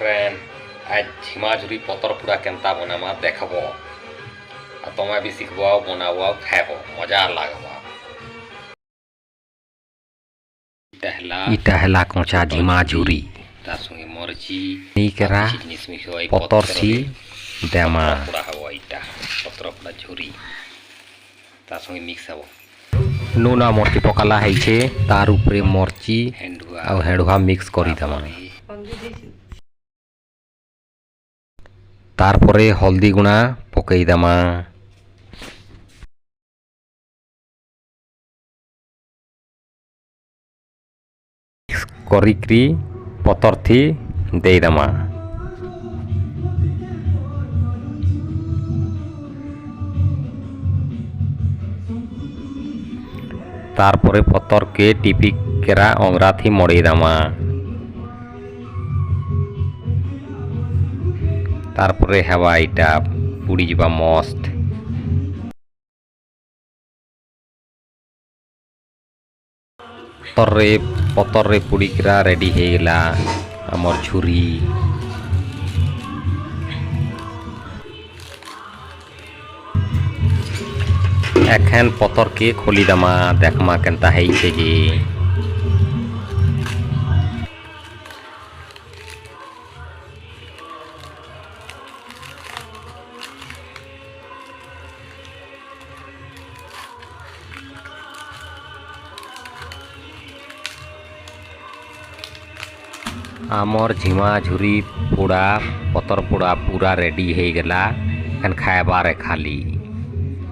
Friend आज झिमाझुरी पतर पूरा केनता बनामा देखब आ तुम भी सीखब बनाब खाब मजा लगब। इटा हैला कचा झिमाझुरी तार संगे मरची निकरा पतर सी देमा पूरा हब इटा पतर पूरा झुरी तार संगे मिक्स हब नुना मरची पकाला है तार ऊपर मरची और हेडुआ मिक्स करी दमा तारपरे हल्दी गुणा पकई दमा करिक्री पतर थी दे दमा तारपरे पतर के टिपी केरा अंगरा थी मड़ी दमा तारपरे हवा इटा पुड़ी जीवा मस्त पतर रे पुड़ी केरा रेडी है गला आमर झुरी एखन पतर के खोली दमा देखमा केनता है जे आमर झिमाझुरी पोड़ा पतर पोड़ा पूरा रेडी है गला एखन खाए बारे खाली।